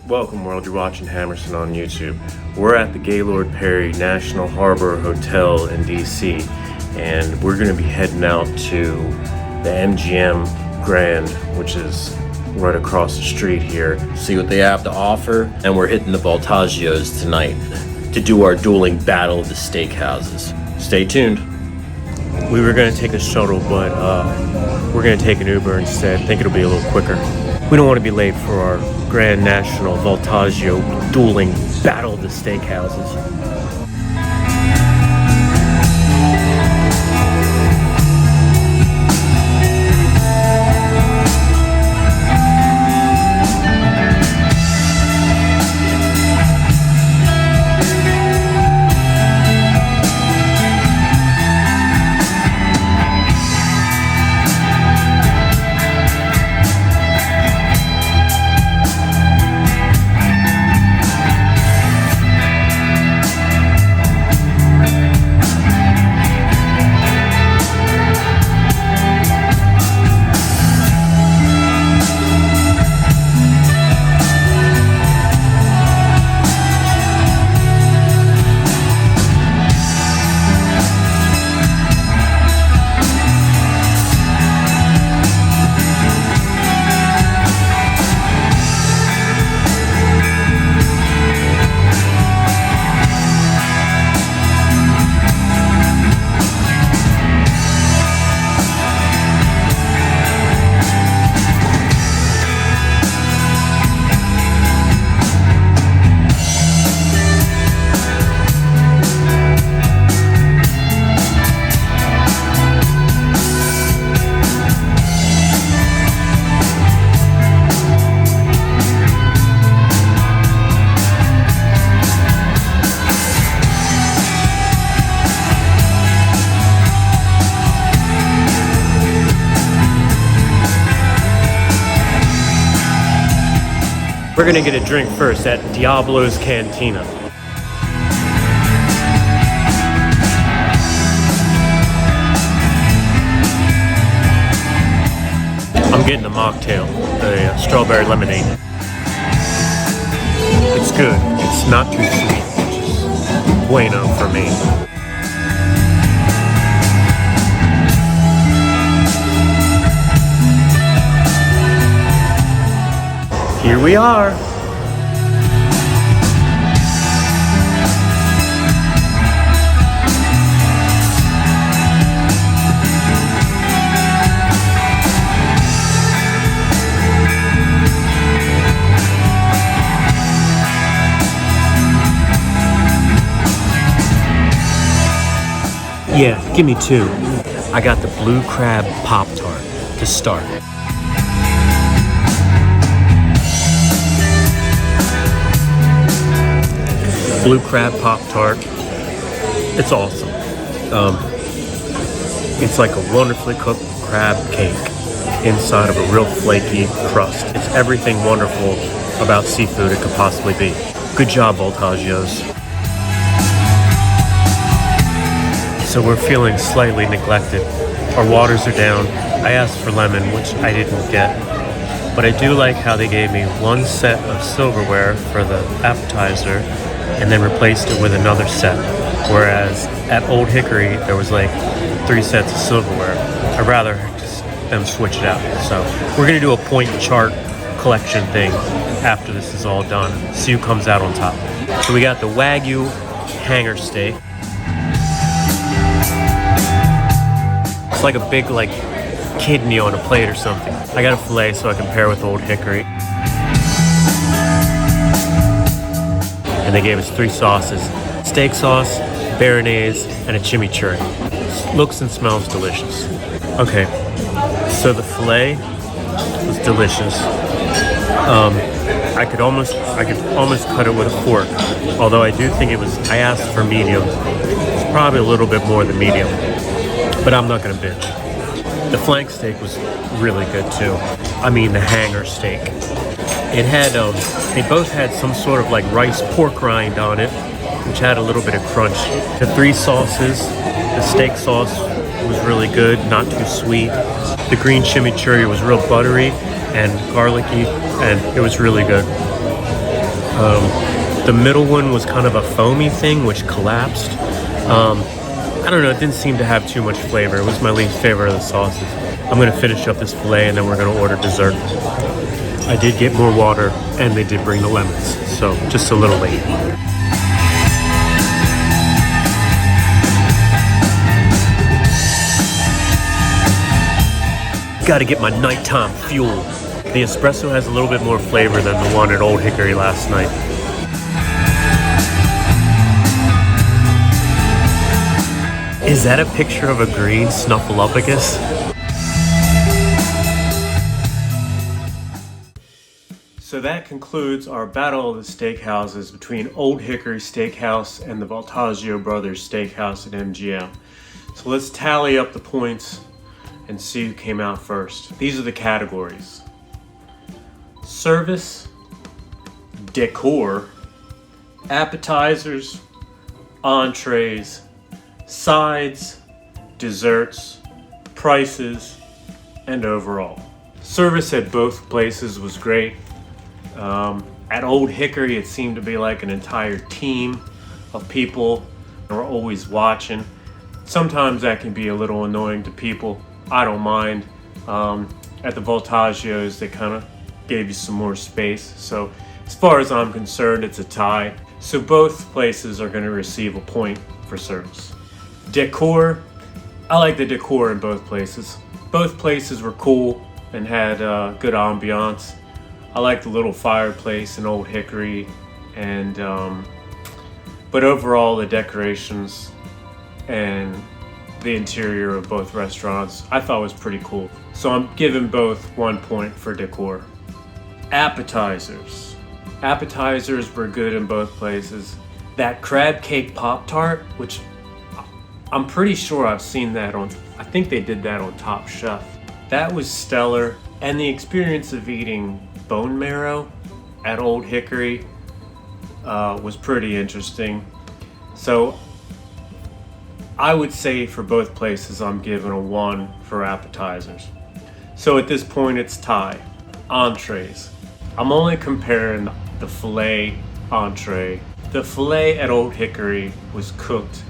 Welcome world, you're watching Hammerson on YouTube. We're at the Gaylord Perry National Harbor Hotel in DC, and we're gonna be heading out to the MGM Grand, which is right across the street here. See what they have to offer, and we're hitting the Voltagios tonight to do our dueling battle of the steakhouses. Stay tuned. We were gonna take a shuttle, but we're gonna take an Uber instead. I think it'll be a little quicker. We don't want to be late for our Grand National Voltagio dueling battle of the steakhouses. We're gonna get a drink first at Diablos Cantina. I'm getting the mocktail, the strawberry lemonade. It's good. It's not too sweet, which is bueno for me. Here we are. Yeah, give me two. I got the blue crab Pop-Tart to start. Blue crab Pop-Tart. It's awesome. It's like a wonderfully cooked crab cake inside of a real flaky crust. It's everything wonderful about seafood it could possibly be. Good job, Voltagios. So we're feeling slightly neglected. Our waters are down. I asked for lemon, which I didn't get. But I do like how they gave me one set of silverware for the appetizer and then replaced it with another set. Whereas at Old Hickory, there was like 3 sets of silverware. I'd rather just them switch it out. So we're gonna do a point chart collection thing after this is all done. See who comes out on top. So we got the Wagyu hanger steak. It's like a big kidney on a plate or something. I got a filet so I can pair with Old Hickory. And they gave us 3 sauces: steak sauce, béarnaise, and a chimichurri. Looks and smells delicious. Okay, so the filet was delicious. I could almost cut it with a fork, although I do think I asked for medium. It's probably a little bit more than medium, but I'm not gonna bitch. The flank steak was really good too. I mean the hanger steak. It had, they both had some sort of rice pork rind on it, which had a little bit of crunch. The 3 sauces, the steak sauce was really good, not too sweet. The green chimichurri was real buttery and garlicky, and it was really good. The middle one was kind of a foamy thing, which collapsed. I don't know, it didn't seem to have too much flavor. It was my least favorite of the sauces. I'm gonna finish up this filet and then we're gonna order dessert. I did get more water and they did bring the lemons, so just a little late. Gotta get my nighttime fuel. The espresso has a little bit more flavor than the one at Old Hickory last night. Is that a picture of a green snuffleupagus? So that concludes our battle of the steakhouses between Old Hickory Steakhouse and the Voltagio Brothers Steakhouse at MGM. So let's tally up the points and see who came out first. These are the categories: service, decor, appetizers, entrees, sides, desserts, prices, and overall. Service at both places was great. At Old Hickory, it seemed to be like an entire team of people who were always watching. Sometimes that can be a little annoying to people. I don't mind. At the Voltagios, they kind of gave you some more space. So as far as I'm concerned, it's a tie. So both places are going to receive a point for service. Decor, I like the decor in both places. Both places were cool and had good ambiance. I like the little fireplace in Old Hickory, and but overall the decorations and the interior of both restaurants I thought was pretty cool. So I'm giving both 1 point for decor. Appetizers. Appetizers were good in both places. That crab cake Pop-Tart, which I'm pretty sure I've seen that on, I think they did that on Top Chef. That was stellar. And the experience of eating bone marrow at Old Hickory was pretty interesting. So I would say for both places I'm giving a 1 for appetizers. So at this point it's tie. Entrees. I'm only comparing the filet entree. The filet at Old Hickory was cooked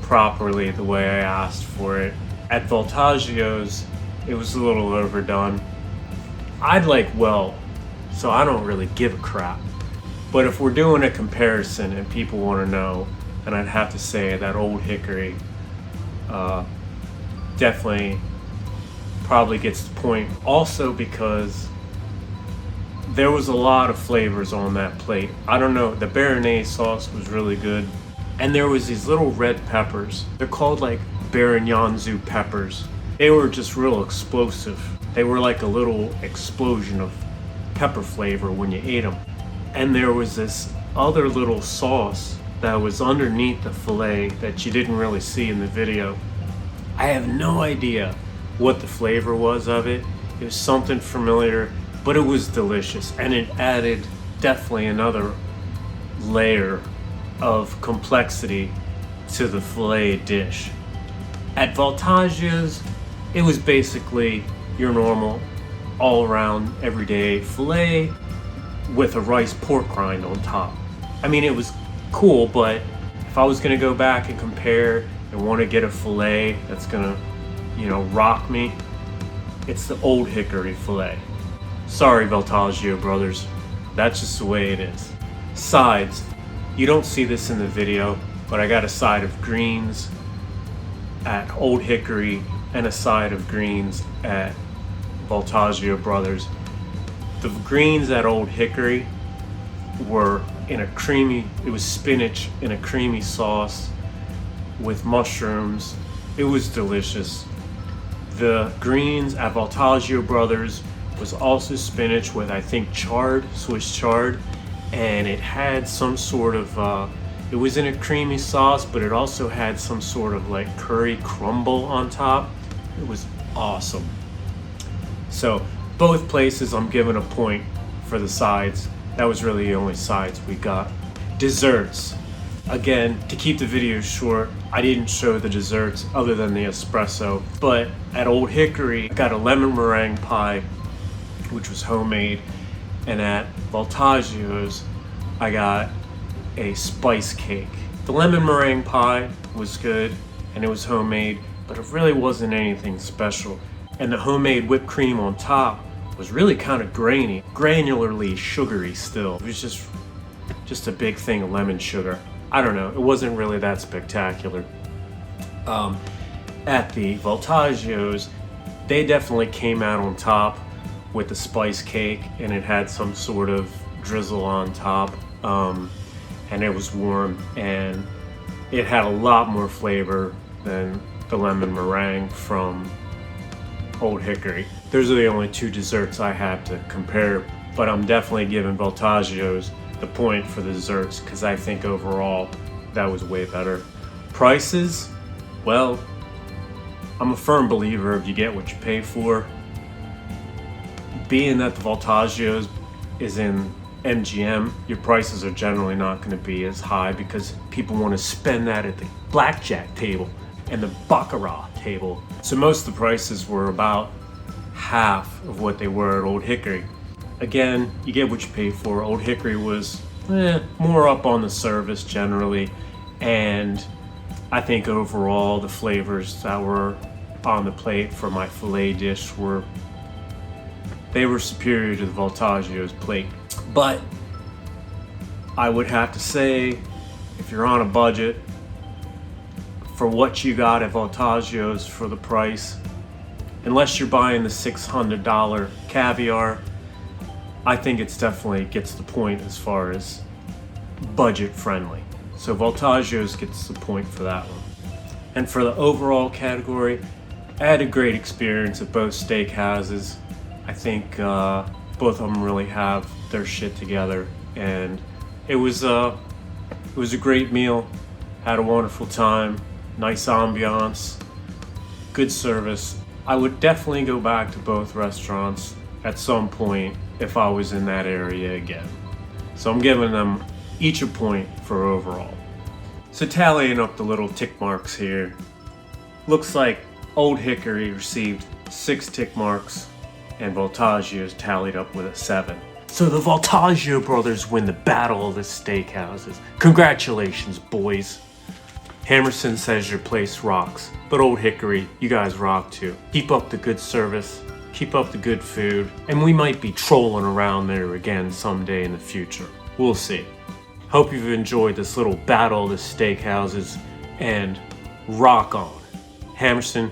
properly the way I asked for it. At Voltagio's, it was a little overdone. I'd like well, so I don't really give a crap. But if we're doing a comparison and people want to know, then I'd have to say that Old Hickory definitely probably gets the point. Also because there was a lot of flavors on that plate. I don't know, the béarnaise sauce was really good. And there was these little red peppers. They're called like Barignan peppers. They were just real explosive. They were like a little explosion of pepper flavor when you ate them. And there was this other little sauce that was underneath the filet that you didn't really see in the video. I have no idea what the flavor was of it. It was something familiar, but it was delicious, and it added definitely another layer of complexity to the filet dish. At Voltagio's, it was basically your normal all-around everyday filet with a rice pork rind on top. I mean, it was cool, but if I was gonna go back and compare and want to get a filet that's gonna, rock me, it's the Old Hickory filet. Sorry, Voltagio brothers, that's just the way it is. Sides. You don't see this in the video, but I got a side of greens at Old Hickory and a side of greens at Voltagio Brothers. The greens at Old Hickory were in a creamy, it was spinach in a creamy sauce with mushrooms. It was delicious. The greens at Voltagio Brothers was also spinach with, I think, Swiss chard, and it had some sort of, it was in a creamy sauce, but it also had some sort of like curry crumble on top. It was awesome. So both places I'm giving a point for the sides. That was really the only sides we got. Desserts. Again, to keep the video short, I didn't show the desserts other than the espresso, but at Old Hickory, I got a lemon meringue pie, which was homemade, and at Voltagio's, I got a spice cake. The lemon meringue pie was good and it was homemade, but it really wasn't anything special. And the homemade whipped cream on top was really kind of grainy, granularly sugary still. It was just a big thing of lemon sugar. I don't know, it wasn't really that spectacular. At the Voltagios, they definitely came out on top with the spice cake, and it had some sort of drizzle on top, and it was warm, and it had a lot more flavor than the lemon meringue from Old Hickory. Those are the only two desserts I had to compare, but I'm definitely giving Voltagios the point for the desserts because I think overall that was way better. Prices, well, I'm a firm believer of you get what you pay for. Being that the Voltagios is in MGM, your prices are generally not going to be as high because people want to spend that at the blackjack table and the baccarat table. So most of the prices were about half of what they were at Old Hickory. Again, you get what you pay for. Old Hickory was more up on the service generally, and I think overall the flavors that were on the plate for my filet dish were superior to the Voltaggio's plate. But I would have to say, if you're on a budget, for what you got at Voltaggio's for the price, unless you're buying the $600 caviar, I think it's definitely gets the point as far as budget friendly. So Voltaggio's gets the point for that one. And for the overall category, I had a great experience at both steakhouses. I think both of them really have their shit together, and it was a great meal. Had a wonderful time, nice ambiance, good service. I would definitely go back to both restaurants at some point if I was in that area again. So I'm giving them each a point for overall. So tallying up the little tick marks here, looks like Old Hickory received 6 tick marks and Voltaggio's tallied up with a 7. So the Voltagio brothers win the battle of the steakhouses. Congratulations, boys. Hammerson says your place rocks, but Old Hickory, you guys rock too. Keep up the good service, keep up the good food, and we might be trolling around there again someday in the future. We'll see. Hope you've enjoyed this little battle of the steakhouses, and rock on. Hammerson,